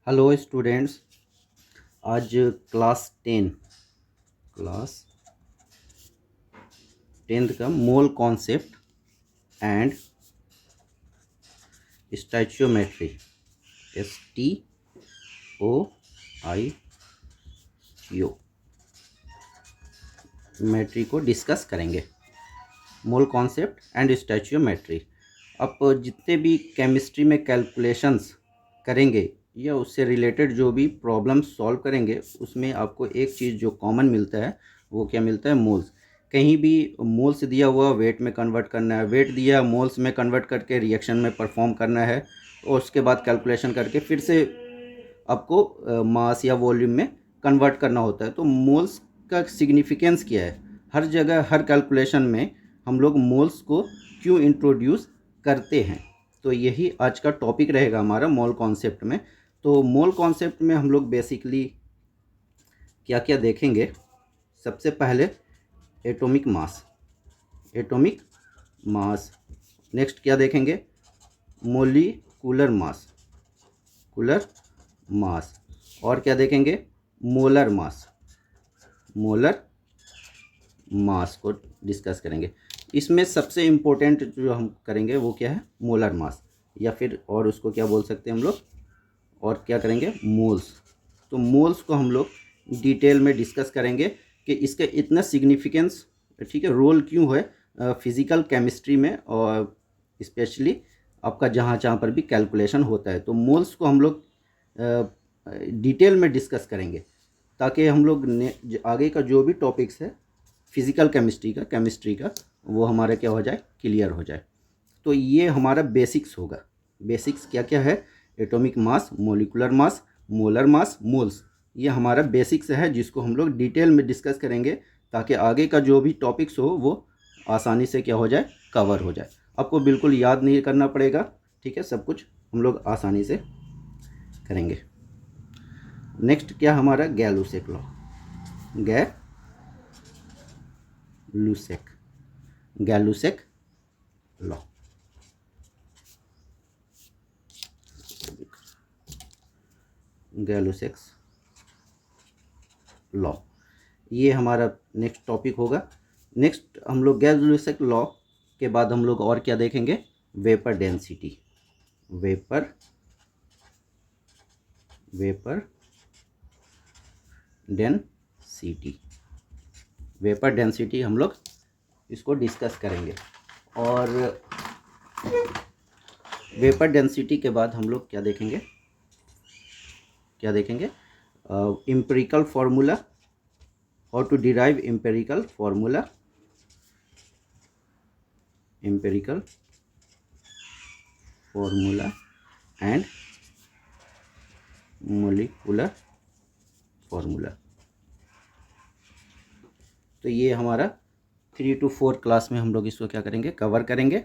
Hello students. आज class 10th का mole concept and stoichiometry STOIO मेट्री को डिस्कस करेंगे। Mole concept and stoichiometry. आप जितने भी केमिस्ट्री में कैलकुलेशंस करेंगे या उससे रिलेटेड जो भी प्रॉब्लम सॉल्व करेंगे उसमें आपको एक चीज़ जो कॉमन मिलता है वो क्या मिलता है? मोल्स। कहीं भी मोल्स दिया हुआ वेट में कन्वर्ट करना है, वेट दिया मोल्स में कन्वर्ट करके रिएक्शन में परफॉर्म करना है और उसके बाद कैलकुलेशन करके फिर से आपको मास या वॉल्यूम में कन्वर्ट करना होता है। तो मोल्स का सिग्निफिकेंस क्या है? हर जगह हर कैलकुलेशन में हम लोग मोल्स को क्यों इंट्रोड्यूस करते हैं? तो यही आज का टॉपिक रहेगा हमारा मोल कॉन्सेप्ट में। तो मोल कॉन्सेप्ट में हम लोग बेसिकली क्या क्या देखेंगे? सबसे पहले एटॉमिक मास। नेक्स्ट क्या देखेंगे? Molecular mass. कुलर मास। और क्या देखेंगे? मोलर मास को डिस्कस करेंगे। इसमें सबसे इम्पोर्टेंट जो हम करेंगे वो क्या है? मोलर मास, या फिर और उसको क्या बोल सकते हैं हम लोग? और क्या करेंगे? मोल्स। तो मोल्स को हम लोग डिटेल में डिस्कस करेंगे कि इसका इतना सिग्निफिकेंस, ठीक है, रोल क्यों है फिज़िकल केमिस्ट्री में, और स्पेशली आपका जहाँ जहाँ पर भी कैलकुलेशन होता है। तो मोल्स को हम लोग डिटेल में डिस्कस करेंगे ताकि हम लोग आगे का जो भी टॉपिक्स है फिज़िकल केमिस्ट्री का वो हमारा क्या हो जाए? क्लियर हो जाए। तो ये हमारा बेसिक्स होगा। बेसिक्स क्या क्या है? Atomic mass, molecular mass, molar mass, moles. ये हमारा बेसिक्स है जिसको हम लोग डिटेल में डिस्कस करेंगे ताकि आगे का जो भी टॉपिक्स हो वो आसानी से क्या हो जाए? कवर हो जाए। आपको बिल्कुल याद नहीं करना पड़ेगा, ठीक है, सब कुछ हम लोग आसानी से करेंगे। नेक्स्ट क्या हमारा? गैलूसेक लॉ। गैलूसेक लॉ। गैलूसेक्स लॉ, ये हमारा नेक्स्ट टॉपिक होगा। नेक्स्ट हम लोग गैलूसेक लॉ के बाद हम लोग और क्या देखेंगे? Vapour density. वेपर डेंसिटी हम लोग इसको डिस्कस करेंगे। और वेपर डेंसिटी के बाद हम लोग क्या देखेंगे? Empirical formula, how to derive empirical formula and molecular formula. तो ये हमारा 3 to 4 क्लास में हम लोग इसको क्या करेंगे? कवर करेंगे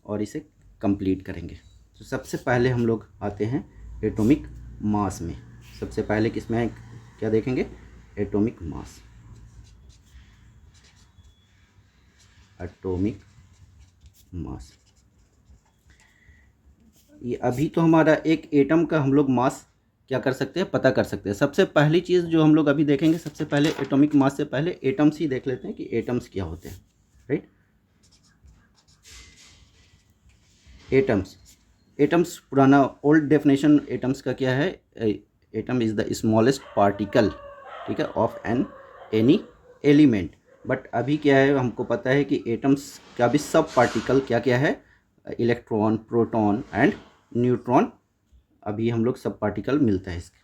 और इसे कंप्लीट करेंगे। तो सबसे पहले हम लोग आते हैं एटॉमिक मास में। सबसे पहले किसमें क्या देखेंगे? Atomic mass. ये अभी तो हमारा एक एटम का हम लोग मास क्या कर सकते हैं? पता कर सकते हैं। सबसे पहली चीज़ जो हम लोग अभी देखेंगे, सबसे पहले एटॉमिक मास से पहले एटम्स ही देख लेते हैं कि एटम्स क्या होते हैं। राइट, एटम्स पुराना ओल्ड डेफिनेशन एटम्स का क्या है? Atom is the smallest particle, ठीक है, ऑफ एनी एलिमेंट। बट अभी क्या है? हमको पता है कि एटम्स का भी सब पार्टिकल क्या क्या है? Electron, proton and neutron. अभी हम लोग सब पार्टिकल मिलता है इसके।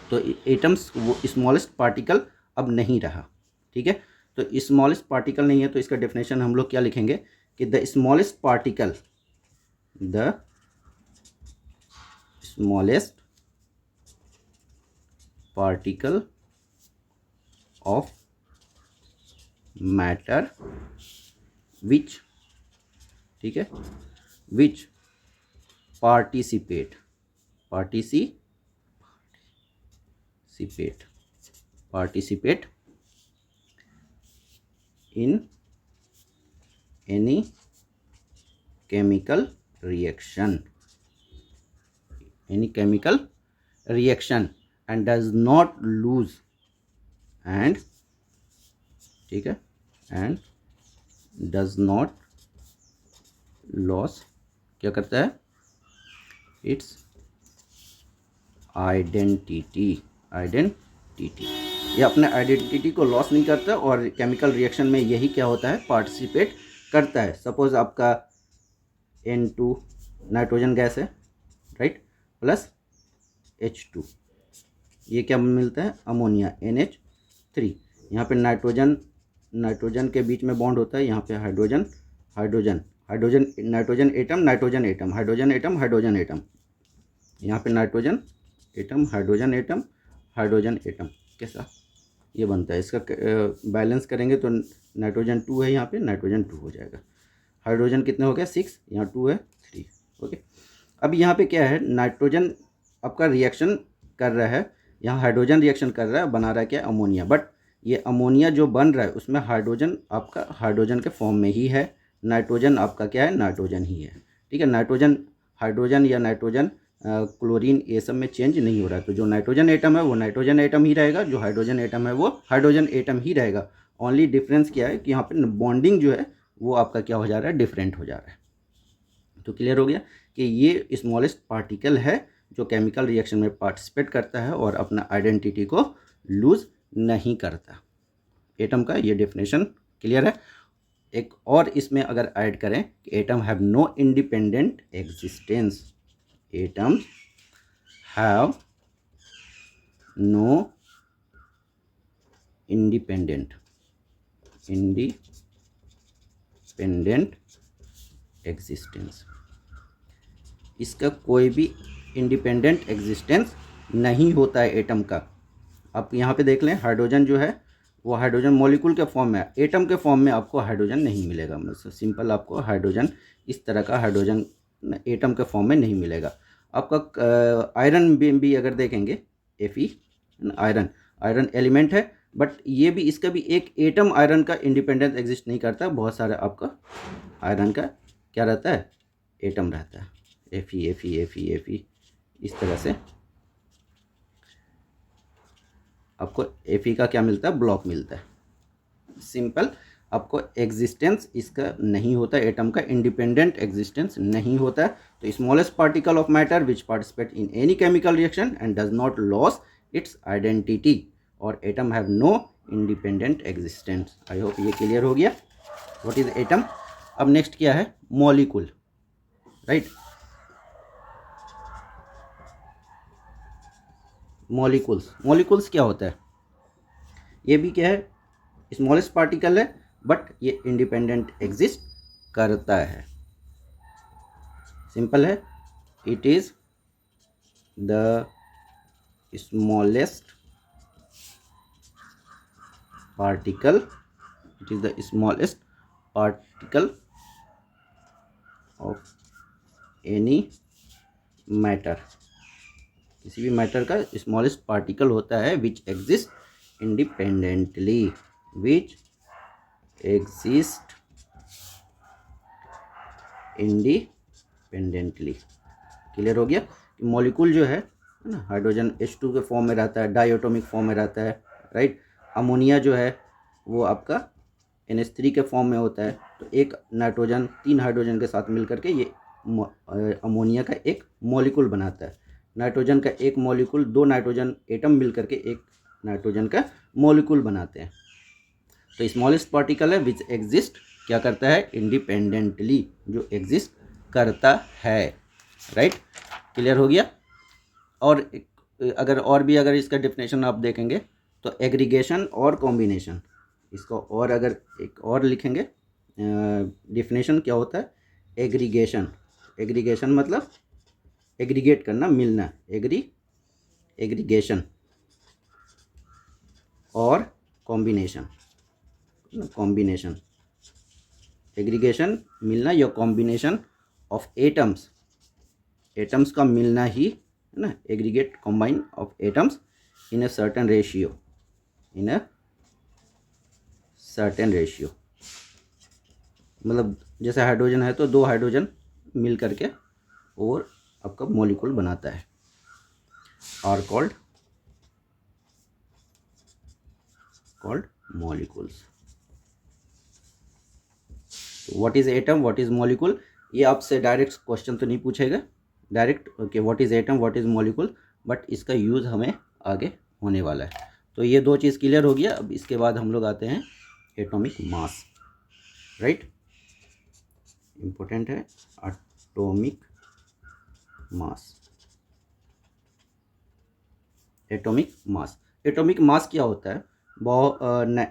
तो एटम्स वो स्मॉलेस्ट पार्टिकल अब नहीं रहा, ठीक है। तो स्मॉलेस्ट पार्टिकल नहीं है तो इसका डेफिनेशन हम लोग क्या लिखेंगे कि the smallest particle of matter which, ठीक है, which participate in any chemical reaction reaction and does not lose and, ठीक है, एंड डज नॉट लॉस, क्या करता है, इट्स आइडेंटिटी, ये अपने आइडेंटिटी को लॉस नहीं करता और केमिकल रिएक्शन में यही क्या होता है, पार्टिसिपेट करता है। सपोज आपका N2 नाइट्रोजन गैस है, राइट, प्लस H2, ये क्या मिलता है, अमोनिया NH3। यहाँ पे नाइट्रोजन के बीच में बॉन्ड होता है, यहाँ पे hydrogen nitrogen atom, hydrogen atom, यहाँ पे नाइट्रोजन एटम, हाइड्रोजन एटम के साथ ये बनता है। इसका बैलेंस करेंगे तो नाइट्रोजन 2 है, यहाँ पे नाइट्रोजन 2 हो जाएगा। हाइड्रोजन कितने हो गया, 6, यहाँ 2 है 3। ओके, अब यहाँ पे क्या है, नाइट्रोजन आपका रिएक्शन कर रहा है, यहाँ हाइड्रोजन रिएक्शन कर रहा है, बना रहा है क्या, अमोनिया। बट ये अमोनिया जो बन रहा है उसमें हाइड्रोजन आपका हाइड्रोजन के फॉर्म में ही है, नाइट्रोजन आपका क्या है, नाइट्रोजन ही है, ठीक है। हाइड्रोजन या नाइट्रोजन क्लोरीन ये सब में चेंज नहीं हो रहा है। तो जो नाइट्रोजन एटम है वो नाइट्रोजन एटम ही रहेगा, जो हाइड्रोजन एटम है वो हाइड्रोजन एटम ही रहेगा। ओनली डिफरेंस क्या है कि यहाँ पे बॉन्डिंग जो है वो आपका क्या हो जा रहा है, डिफरेंट हो जा रहा है। तो क्लियर हो गया कि ये स्मॉलेस्ट पार्टिकल है जो केमिकल रिएक्शन में पार्टिसिपेट करता है और अपना आइडेंटिटी को लूज नहीं करता। एटम का ये डेफिनेशन क्लियर है। एक और इसमें अगर ऐड करें कि atom have no independent existence, atoms have no independent existence, इसका कोई भी इंडिपेंडेंट एग्जिस्टेंस नहीं होता है एटम का। आप यहाँ पे देख लें, हाइड्रोजन जो है वो हाइड्रोजन मॉलिक्यूल के फॉर्म में है, एटम के फॉर्म में आपको हाइड्रोजन नहीं मिलेगा। मतलब सिंपल आपको हाइड्रोजन, इस तरह का हाइड्रोजन एटम के फॉर्म में नहीं मिलेगा। आपका आयरन भी अगर देखेंगे, Fe आयरन एलिमेंट है, बट ये भी, इसका भी एक एटम आयरन का इंडिपेंडेंट एग्जिस्ट नहीं करता। बहुत सारा आपका आयरन का क्या रहता है, एटम रहता है, Fe इस तरह से आपको Fe का क्या मिलता है, ब्लॉक मिलता है। सिंपल, आपको एग्जिस्टेंस इसका नहीं होता, एटम का इंडिपेंडेंट एग्जिस्टेंस नहीं होता है। तो smallest particle of matter which participate in any chemical reaction and does not loss its identity, और atom have no independent existence. I hope ये क्लियर हो गया व्हाट इज एटम। अब नेक्स्ट क्या है, मॉलिक्यूल, राइट। मॉलिक्यूल्स क्या होता है, ये भी क्या है, स्मॉलेस्ट पार्टिकल है, बट ये इंडिपेंडेंट एग्जिस्ट करता है। सिंपल है, it is the smallest particle of any matter, किसी भी मैटर का स्मॉलेस्ट पार्टिकल होता है विच एग्जिस्ट इंडिपेंडेंटली, क्लियर हो गया कि मॉलिक्यूल जो है ना, हाइड्रोजन H2 के फॉर्म में रहता है, डाइएटॉमिक फॉर्म में रहता है, राइट। अमोनिया जो है वो आपका NH3 के फॉर्म में होता है। तो एक नाइट्रोजन 3 हाइड्रोजन के साथ मिलकर के ये अमोनिया का एक मॉलिक्यूल बनाता है। नाइट्रोजन का एक मॉलिक्यूल, 2 नाइट्रोजन एटम मिलकर के एक नाइट्रोजन का मॉलिक्यूल बनाते हैं। तो स्मॉलेस्ट पार्टिकल है विच एग्जिस्ट, क्या करता है, इंडिपेंडेंटली, जो एग्जिस्ट करता है, राइट। क्लियर हो गया। और अगर इसका डेफिनेशन आप देखेंगे तो एग्रीगेशन और कॉम्बिनेशन, इसको और अगर एक और लिखेंगे, डेफिनेशन क्या होता है, एग्रीगेशन मतलब एग्रीगेट करना, मिलना, एग्रीगेशन और कॉम्बिनेशन, एग्रीगेशन मिलना या कॉम्बिनेशन ऑफ एटम्स का मिलना ही है ना, aggregate combine of atoms in a certain ratio, मतलब जैसे हाइड्रोजन है तो 2 हाइड्रोजन मिल करके और आपका मॉलिक्यूल बनाता है। Are called molecules. What is atom, what is molecule, ये आपसे डायरेक्ट क्वेश्चन तो नहीं पूछेगा direct, okay, what is atom, what is molecule, but इसका यूज़ हमें आगे होने वाला है। तो ये दो चीज़ क्लियर हो गया। अब इसके बाद हम लोग आते हैं एटॉमिक मास, राइट, इंपॉर्टेंट है atomic mass. Atomic mass, atomic mass क्या होता है, बहुत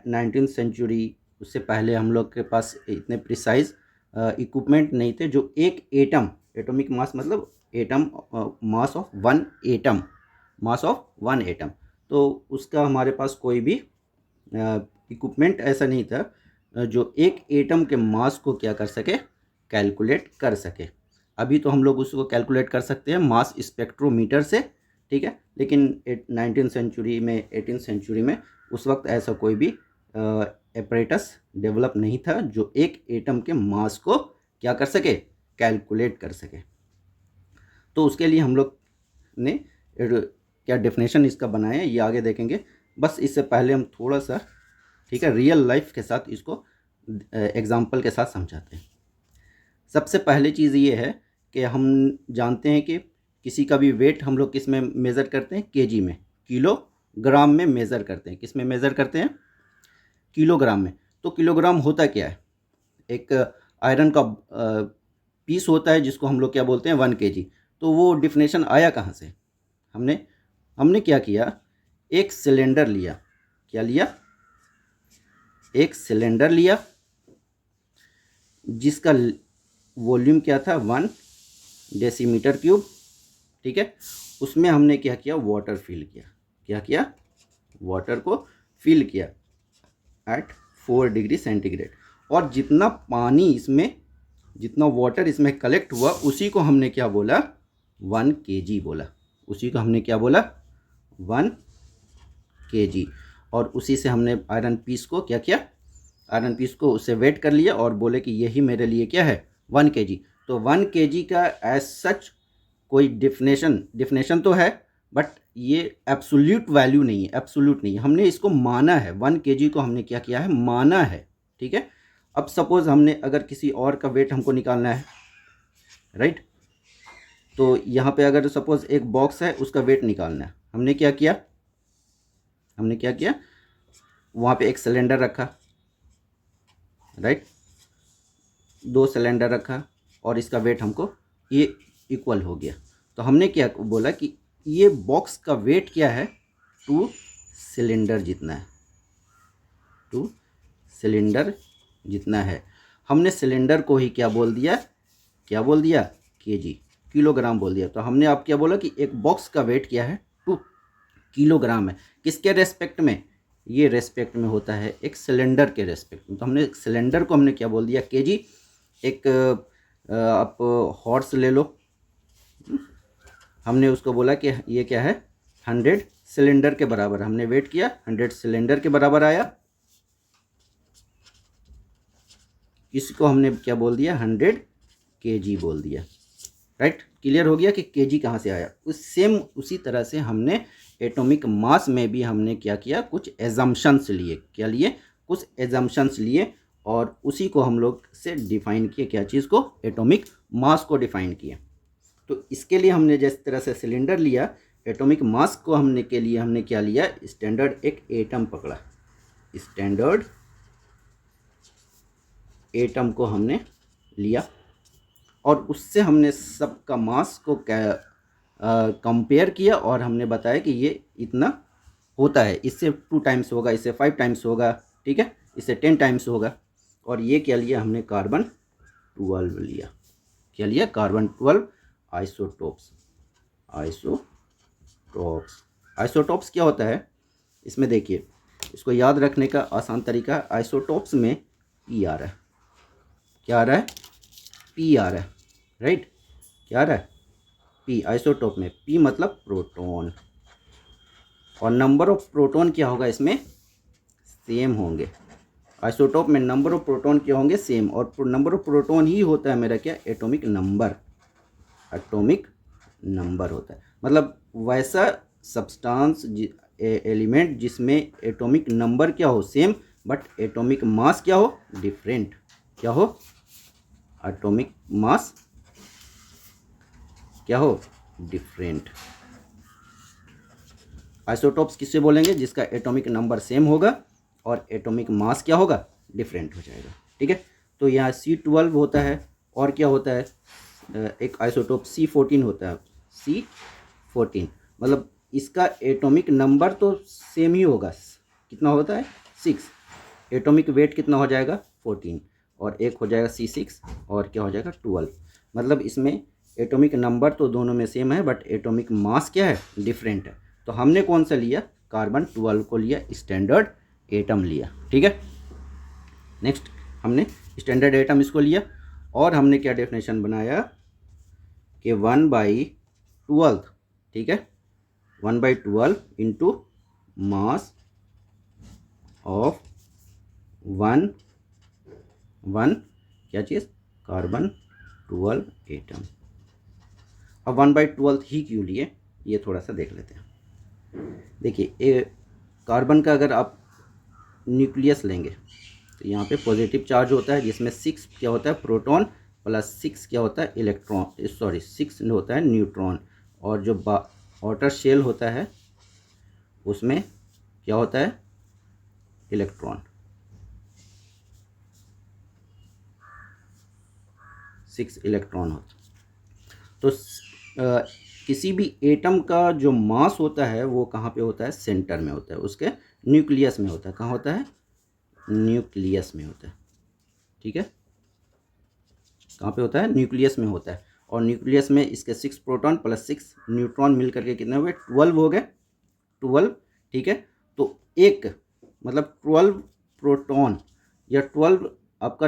19th सेंचुरी उससे पहले हम लोग के पास इतने प्रिसाइज इक्विपमेंट नहीं थे जो एक एटम, एटॉमिक मास मतलब atom, mass of one atom, mass of one atom, तो उसका हमारे पास कोई भी इक्विपमेंट ऐसा नहीं था जो एक एटम के मास को क्या कर सके, कैलकुलेट कर सके। अभी तो हम लोग उसको कैलकुलेट कर सकते हैं मास स्पेक्ट्रोमीटर से, ठीक है, लेकिन 19th सेंचुरी में 18th सेंचुरी में उस वक्त ऐसा कोई भी एपरेटस डेवलप नहीं था जो एक एटम के मास को क्या कर सके, कैलकुलेट कर सके। तो उसके लिए हम लोग ने क्या डेफिनेशन इसका बनाया ये आगे देखेंगे। बस इससे पहले हम थोड़ा सा, ठीक है, रियल लाइफ के साथ इसको एग्जाम्पल के साथ समझाते हैं। सबसे पहले चीज़ ये है कि हम जानते हैं कि किसी का भी वेट हम लोग किस में मेज़र करते हैं, केजी में, किलोग्राम में मेज़र करते हैं। किस में मेज़र करते हैं, किलोग्राम में। तो किलोग्राम होता क्या है, एक आयरन का पीस होता है जिसको हम लोग क्या बोलते हैं 1 kg। तो वो डिफिनेशन आया कहाँ से, हमने क्या किया, एक सिलेंडर लिया, क्या लिया, एक सिलेंडर लिया जिसका वॉल्यूम क्या था 1 डेसीमीटर क्यूब, ठीक है, उसमें हमने क्या किया, वाटर फिल किया, क्या किया, वाटर को फिल किया एट 4 डिग्री सेंटीग्रेड। और जितना पानी इसमें, जितना वाटर इसमें कलेक्ट हुआ उसी को हमने क्या बोला, 1 kg बोला, उसी को हमने क्या बोला, 1 kg। और उसी से हमने आयरन पीस को क्या किया, आयरन पीस को उससे वेट कर लिया और बोले कि यही मेरे लिए क्या है, 1 kg। तो 1 kg का एज सच कोई डिफिनेशन तो है, बट ये एब्सोल्यूट वैल्यू नहीं है, एब्सोल्यूट नहीं है, हमने इसको माना है, 1 kg को हमने क्या किया है, माना है, ठीक है। अब सपोज हमने अगर किसी और का वेट हमको निकालना है, राइट, तो यहाँ पे अगर सपोज एक बॉक्स है उसका वेट निकालना है, हमने क्या किया, वहाँ पे एक सिलेंडर रखा, राइट, 2 सिलेंडर रखा और इसका वेट हमको ये इक्वल हो गया। तो हमने क्या बोला कि ये बॉक्स का वेट क्या है, 2 सिलेंडर जितना है, 2 सिलेंडर जितना है। हमने सिलेंडर को ही क्या बोल दिया, केजी, किलोग्राम बोल दिया। तो हमने आप क्या बोला कि एक बॉक्स का वेट क्या है, 2 किलोग्राम है। किसके रेस्पेक्ट में, ये रेस्पेक्ट में होता है एक सिलेंडर के रेस्पेक्ट में। तो हमने सिलेंडर को हमने क्या बोल दिया, केजी। एक आप हॉर्स ले लो, हमने उसको बोला कि ये क्या है, 100 सिलेंडर के बराबर, हमने वेट किया 100 सिलेंडर के बराबर आया, इसको हमने क्या बोल दिया, 100 kg बोल दिया, राइट। क्लियर हो गया कि केजी कहाँ से आया। उसी तरह से हमने एटॉमिक मास में भी हमने क्या किया, कुछ एजम्पशंस लिए, क्या लिए, कुछ एजम्पशंस लिए और उसी को हम लोग से डिफाइन किए, क्या चीज़ को, एटॉमिक मास को डिफाइन किया। तो इसके लिए हमने जिस तरह से सिलेंडर लिया, एटॉमिक मास को हमने के लिए हमने क्या लिया, स्टैंडर्ड एक एटम पकड़ा, स्टैंडर्ड एटम को हमने लिया और उससे हमने सबका मास को कंपेयर किया और हमने बताया कि ये इतना होता है, इससे 2 टाइम्स होगा, इससे 5 टाइम्स होगा, ठीक है, इससे 10 टाइम्स होगा। और ये क्या लिया हमने, कार्बन 12 लिया, क्या लिया, कार्बन 12 आइसोटोप्स। आइसोटोप्स क्या होता है, इसमें देखिए, इसको याद रखने का आसान तरीका, आइसोटोप्स में पी आ रहा है, क्या आ रहा है, पी आ रहा है, राइट, क्या आ रहा है, पी। आइसोटोप में पी मतलब प्रोटॉन, और नंबर ऑफ प्रोटॉन क्या होगा इसमें, सेम होंगे। आइसोटोप में नंबर ऑफ प्रोटॉन क्या होंगे, सेम, और नंबर ऑफ प्रोटॉन ही होता है मेरा क्या, एटॉमिक नंबर होता है। मतलब वैसा सब्सटेंस एलिमेंट जिसमें एटॉमिक नंबर क्या हो सेम बट एटॉमिक मास क्या हो डिफरेंट, क्या हो एटॉमिक मास क्या हो डिफरेंट। आइसोटोप्स किससे बोलेंगे, जिसका एटॉमिक नंबर सेम होगा और एटॉमिक मास क्या होगा डिफरेंट हो जाएगा। ठीक है, तो यहाँ C12 होता है और क्या होता है, एक आइसोटोप C14 होता है। C14 मतलब इसका एटॉमिक नंबर तो सेम ही होगा, कितना होता है 6, एटॉमिक वेट कितना हो जाएगा 14 और एक हो जाएगा C6 और क्या हो जाएगा 12। मतलब इसमें एटॉमिक नंबर तो दोनों में सेम है बट एटॉमिक मास क्या है डिफरेंट है। तो हमने कौन सा लिया, कार्बन 12 को लिया, स्टैंडर्ड एटम लिया। ठीक है, नेक्स्ट हमने स्टैंडर्ड एटम इसको लिया और हमने क्या डेफिनेशन बनाया कि 1/12, ठीक है 1/12 इंटू मास ऑफ वन क्या चीज़ कार्बन 12 एटम। अब 1/12 ही क्यों लिए ये थोड़ा सा देख लेते हैं। देखिए कार्बन का अगर आप न्यूक्लियस लेंगे तो यहाँ पे पॉजिटिव चार्ज होता है जिसमें 6 क्या होता है प्रोटॉन प्लस 6 क्या होता है इलेक्ट्रॉन, 6 होता है न्यूट्रॉन, और जो आउटर शेल होता है उसमें क्या होता है इलेक्ट्रॉन, 6 इलेक्ट्रॉन होता है। तो किसी भी एटम का जो मास होता है वो कहाँ पे होता है, सेंटर में होता है, उसके न्यूक्लियस में होता है। कहाँ होता है, न्यूक्लियस में होता है। ठीक है, कहाँ पे होता है, न्यूक्लियस में होता है। और न्यूक्लियस में इसके 6 प्रोटॉन प्लस 6 न्यूट्रॉन मिल करके कितने हुए 12 हो गए, 12। ठीक है, तो एक मतलब 12 प्रोटॉन या 12 आपका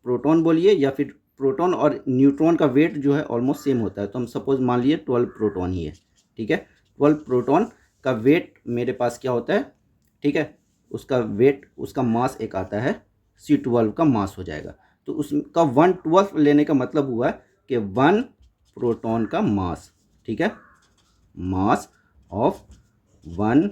प्रोटॉन बोलिए या फिर प्रोटॉन और न्यूट्रॉन का वेट जो है ऑलमोस्ट सेम होता है। तो हम सपोज मान लिए 12 प्रोटॉन ही है। ठीक है, 12 प्रोटॉन का वेट मेरे पास क्या होता है, ठीक है, उसका वेट उसका मास एक आता है C12 का मास हो जाएगा। तो उसका 1/12 लेने का मतलब हुआ कि 1 प्रोटॉन का मास, ठीक है, mass of 1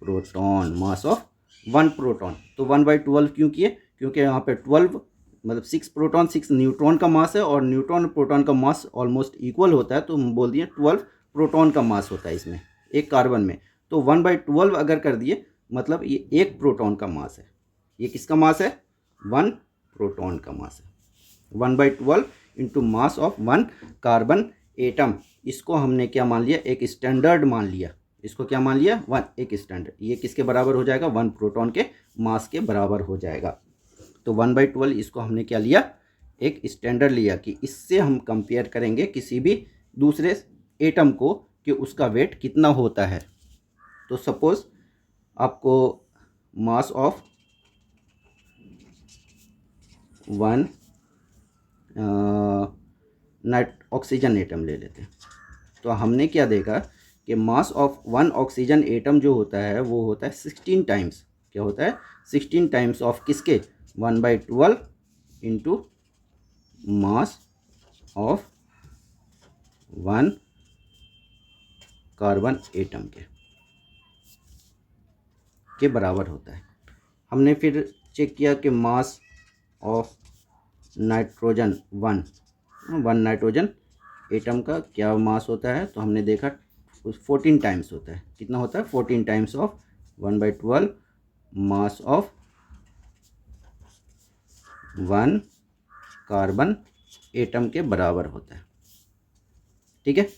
proton, mass of 1 proton. तो 1/12 क्यों किए, क्योंकि यहाँ पे 12 मतलब 6 प्रोटॉन 6 न्यूट्रॉन का मास है और न्यूट्रॉन प्रोटॉन का मास ऑलमोस्ट इक्वल होता है। तो हम बोल दिए 12 प्रोटॉन का मास होता है इसमें एक कार्बन में। तो 1/12 अगर कर दिए मतलब ये एक प्रोटॉन का मास है। ये किसका मास है, 1 प्रोटॉन का मास है। 1/12 into mass of 1 carbon atom, इसको हमने क्या मान लिया, एक स्टैंडर्ड मान लिया। इसको क्या मान लिया, 1 एक स्टैंडर्ड। ये किसके बराबर हो जाएगा, 1 प्रोटॉन के मास के बराबर हो जाएगा। तो 1/12 इसको हमने क्या लिया, एक स्टैंडर्ड लिया कि इससे हम कंपेयर करेंगे किसी भी दूसरे एटम को कि उसका वेट कितना होता है। तो सपोज आपको मास ऑफ 1 ऑक्सीजन एटम ले लेते हैं। तो हमने क्या देखा कि मास ऑफ 1 ऑक्सीजन एटम जो होता है वो होता है 16 टाइम्स, क्या होता है 16 टाइम्स ऑफ किसके 1/12 into mass of 1 carbon atom के बराबर होता है। हमने फिर चेक किया कि mass of nitrogen 1 nitrogen atom का क्या मास होता है। तो हमने देखा 14 टाइम्स होता है। कितना होता है 14 times of 1/12 mass of 1 carbon atom के बराबर होता है। ठीक है,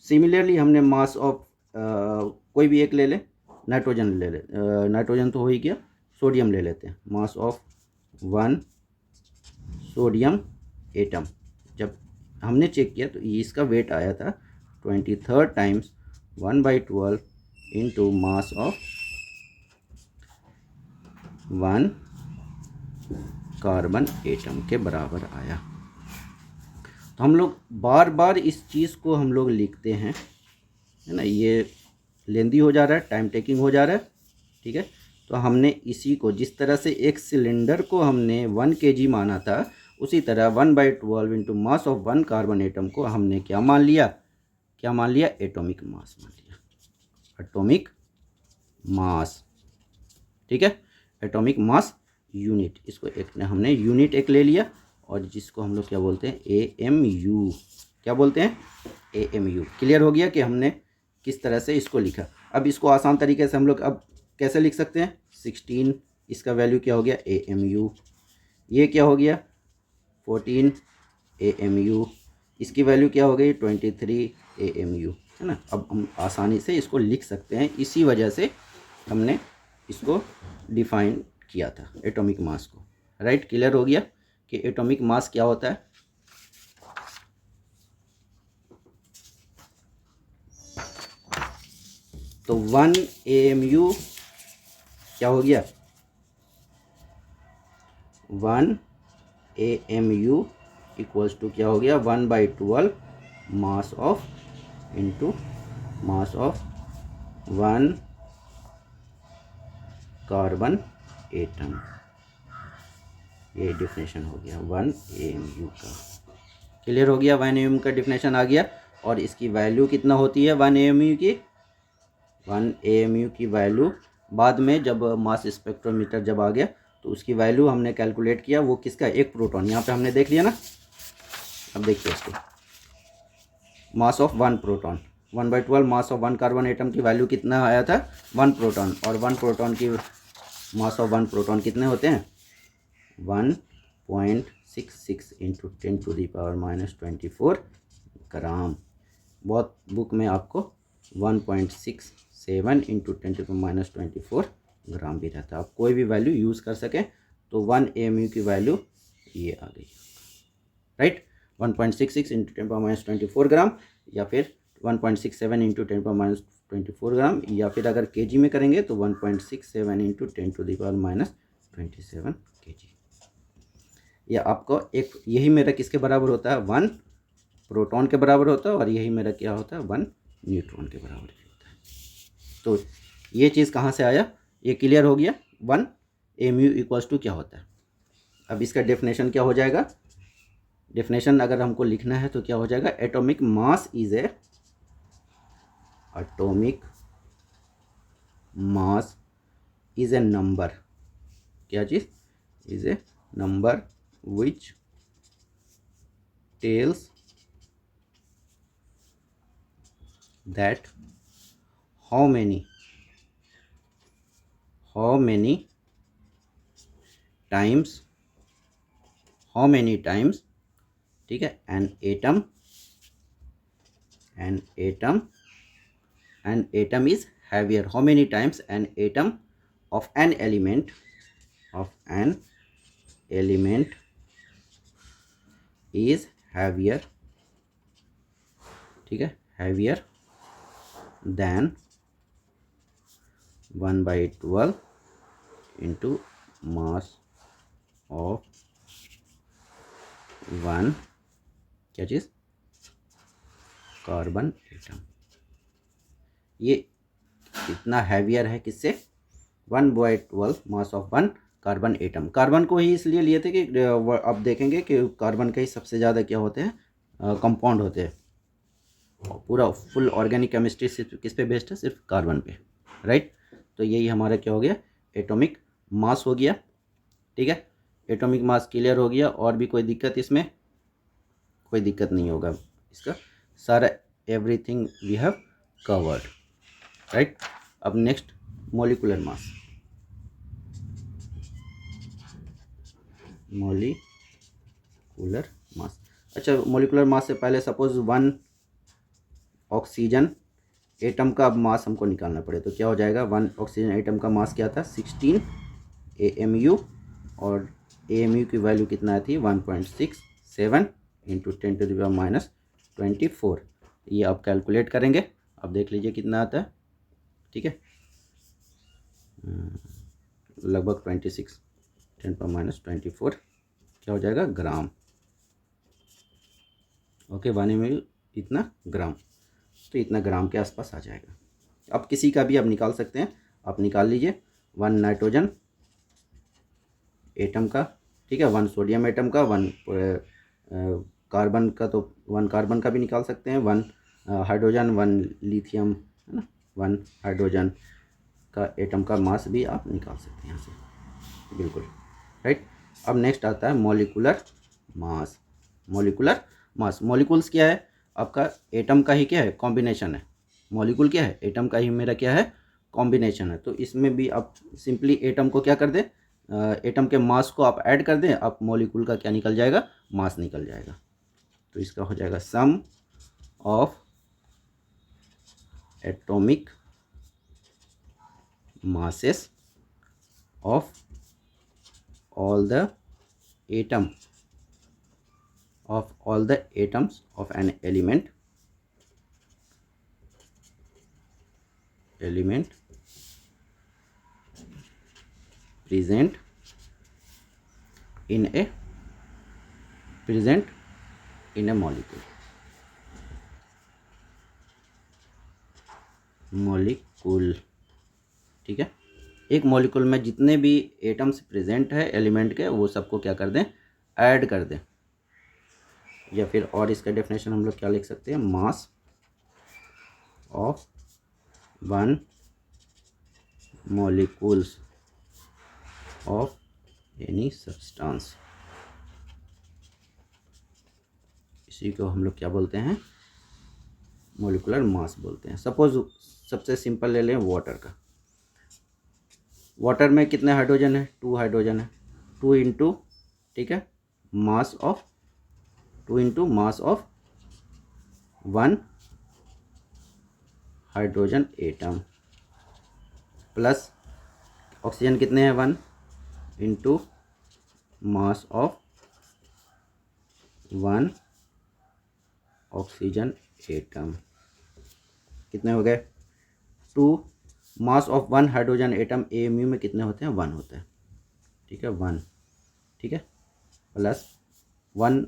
सिमिलरली हमने मास ऑफ कोई भी एक ले ले, नाइट्रोजन ले ले, नाइट्रोजन तो हो ही गया, सोडियम ले लेते हैं। मास ऑफ 1 सोडियम एटम जब हमने चेक किया तो इसका वेट आया था 23 times 1/12 into mass of 1 carbon atom के बराबर आया। तो हम लोग बार बार इस चीज़ को हम लोग लिखते हैं, है ना, ये लेंदी हो जा रहा है, टाइम टेकिंग हो जा रहा है। ठीक है, तो हमने इसी को जिस तरह से एक सिलेंडर को हमने 1 kg माना था, उसी तरह 1/12 into mass of 1 carbon atom को हमने क्या मान लिया, क्या मान लिया, एटॉमिक मास मान लिया, एटॉमिक मास, ठीक है, एटॉमिक मास यूनिट, इसको एक ने हमने यूनिट एक ले लिया, और जिसको हम लोग क्या बोलते हैं, AMU, क्या बोलते हैं, AMU। क्लियर हो गया कि हमने किस तरह से इसको लिखा। अब इसको आसान तरीके से हम लोग अब कैसे लिख सकते हैं, 16 इसका वैल्यू क्या हो गया, AMU, ये क्या हो गया 14 AMU, इसकी वैल्यू क्या हो गई 23 AMU, है ना। अब हम आसानी से इसको लिख सकते हैं, इसी वजह से हमने इसको डिफाइन किया था एटॉमिक मास को, राइट। क्लियर हो गया कि एटॉमिक मास क्या होता है। तो 1 AMU क्या हो गया, 1 AMU इक्वल्स टू क्या हो गया, 1/12 mass of into mass of 1 carbon atom. ये डिफिनेशन हो गया 1 AMU का। क्लियर हो गया, 1 AMU का डिफिनेशन आ गया। और इसकी वैल्यू कितना होती है 1 AMU की, 1 AMU की वैल्यू बाद में जब मास स्पेक्ट्रोमीटर जब आ गया तो उसकी वैल्यू हमने कैलकुलेट किया, वो किसका, एक प्रोटॉन, यहाँ पे हमने देख लिया ना। अब देखिए इसको, mass of 1 proton, 1/12 mass of 1 carbon atom की वैल्यू कितना आया था 1 प्रोटॉन, और 1 प्रोटॉन की मास ऑफ 1 प्रोटॉन कितने होते हैं 1.66 इंटू 10⁻⁻24 ग्राम। बहुत बुक में आपको 1.67 इंटू 10⁻⁻24 ग्राम भी रहता है। आप कोई भी वैल्यू यूज़ कर सकें। तो 1 AMU की वैल्यू ये आ गई, राइट, 1.66 इंटू 10⁻⁻24 ग्राम, या फिर 1.67 इंटू 10⁻⁻24 ग्राम, या फिर अगर केजी में करेंगे तो 1.67 इंटू 10⁻⁻27 kg। या आपको एक, यही मेरा किसके बराबर होता है 1 प्रोटॉन के बराबर होता है, और यही मेरा क्या होता है 1 न्यूट्रॉन के बराबर होता है। तो ये चीज़ कहाँ से आया, ये क्लियर हो गया 1 AMU इक्वल्स टू क्या होता है। अब इसका डेफिनेशन क्या हो जाएगा, डेफिनेशन अगर हमको लिखना है तो क्या हो जाएगा, atomic mass is a, atomic mass is a number, क्या चीज़, is a number which tells that how many times, ठीक है, an atom is heavier, how many times an atom of an element is heavier, ठीक है, heavier than 1/12 into mass of 1 क्या चीज़, carbon atom. ये इतना heavier है किससे, 1/12 mass of 1 carbon atom. Carbon को ही इसलिए लिए थे कि अब देखेंगे कि कार्बन के ही सबसे ज़्यादा क्या होते हैं, कंपाउंड होते हैं। पूरा फुल ऑर्गेनिक केमिस्ट्री सिर्फ किस पे बेस्ड है, सिर्फ कार्बन पे, राइट। तो यही हमारा क्या हो गया, एटॉमिक मास हो गया, ठीक है। एटॉमिक मास क्लियर हो गया। और भी कोई दिक्कत इसमें, कोई दिक्कत नहीं होगा, इसका सारा everything we have covered, right. अब next molecular mass, molecular mass. अच्छा, मॉलिक्यूलर मास से पहले सपोज 1 ऑक्सीजन एटम का अब मास हमको निकालना पड़े तो क्या हो जाएगा, 1 ऑक्सीजन एटम का मास क्या था 16 AMU, और AMU की वैल्यू कितना थी 1.67 इंटू 10⁻⁻24। ये आप कैलकुलेट करेंगे, अब देख लीजिए कितना आता है, ठीक है, लगभग 26 10⁻⁻24 क्या हो जाएगा ग्राम, ओके, 1 ml इतना ग्राम, तो इतना ग्राम के आसपास आ जाएगा। अब किसी का भी आप निकाल सकते हैं, आप निकाल लीजिए 1 नाइट्रोजन एटम का, ठीक है, 1 सोडियम एटम का, 1 कार्बन का, तो 1 कार्बन का भी निकाल सकते हैं, 1 हाइड्रोजन, 1 लिथियम, है ना, 1 हाइड्रोजन का एटम का मास भी आप निकाल सकते हैं यहाँ से, बिल्कुल राइट। अब नेक्स्ट आता है molecular mass. Molecular mass, molecules क्या है आपका, एटम का ही क्या है, कॉम्बिनेशन है। मॉलिक्यूल क्या है, एटम का ही मेरा क्या है, कॉम्बिनेशन है। तो इसमें भी आप सिंपली एटम को क्या कर दें, एटम के मास को आप ऐड कर दें, आप मॉलिक्यूल का क्या निकल जाएगा, मास निकल जाएगा। तो इसका हो जाएगा sum of atomic masses of all the atoms of an element present in a molecule, ठीक है। एक मॉलिक्यूल में जितने भी एटम्स प्रेजेंट है एलिमेंट के, वो सबको क्या कर दें, ऐड कर दें। या फिर और इसका डेफिनेशन हम लोग क्या लिख सकते हैं, mass of 1 molecules of any substance, इसी को हम लोग क्या बोलते हैं, मॉलिकुलर मास बोलते हैं। सपोज सबसे सिंपल ले लें वाटर का। वाटर में कितने हाइड्रोजन है, 2 हाइड्रोजन है, 2 इंटू, ठीक है, mass of 1 hydrogen atom, plus oxygen कितने हैं, 1 into mass of 1 oxygen atom, कितने हो गए, 2 mass of 1 hydrogen atom AMU में कितने होते हैं, 1 होते हैं, ठीक है, 1, ठीक है, प्लस 1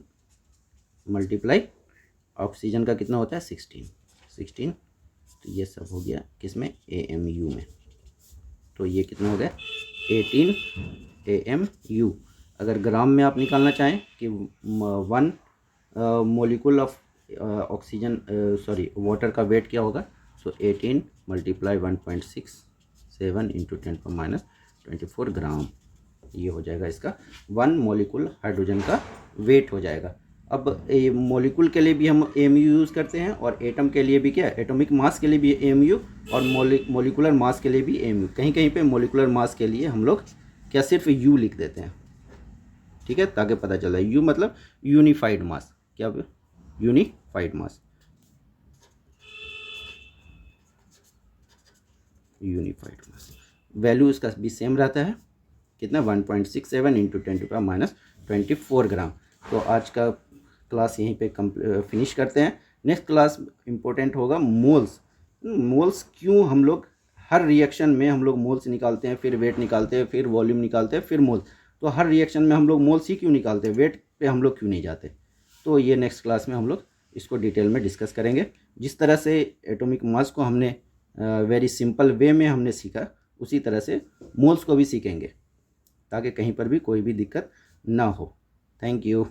मल्टीप्लाई ऑक्सीजन का कितना होता है, 16। तो ये सब हो गया किसमें, AMU में। तो ये कितना हो गया, 18 AMU। अगर ग्राम में आप निकालना चाहें कि 1 मोलिकुल ऑफ ऑक्सीजन वाटर का वेट क्या होगा, सो 18 मल्टीप्लाई 1.67 इंटू 10⁻24 ग्राम, ये हो जाएगा इसका 1 मोलिकुल हाइड्रोजन का वेट हो जाएगा। अब मोलिकुल के लिए भी हम AMU यूज़ करते हैं, और एटम के लिए भी क्या, एटॉमिक मास के लिए भी AMU, और मोलिकुलर मास के लिए भी AMU। कहीं कहीं पे मोलिकुलर मास के लिए हम लोग क्या सिर्फ U लिख देते हैं, ठीक है, ताकि पता चले। U मतलब यूनिफाइड मास, क्या यूनिफाइड मास, वैल्यू इसका भी सेम रहता है, कितना, 1.67 इंटू 10⁻24 ग्राम। तो आज का क्लास यहीं पे फिनिश करते हैं। नेक्स्ट क्लास इम्पोर्टेंट होगा मोल्स। मोल्स क्यों हम लोग हर रिएक्शन में हम लोग मोल्स निकालते हैं, फिर वेट निकालते हैं, फिर वॉल्यूम निकालते हैं, फिर मोल्स। तो हर रिएक्शन में हम लोग मोल्स ही क्यों निकालते हैं, वेट पे हम लोग क्यों नहीं जाते। तो ये नेक्स्ट क्लास में हम लोग इसको डिटेल में डिस्कस करेंगे। जिस तरह से एटॉमिक मास को हमने वेरी सिंपल वे में हमने सीखा, उसी तरह से मोल्स को भी सीखेंगे, ताकि कहीं पर भी कोई भी दिक्कत ना हो। Thank you.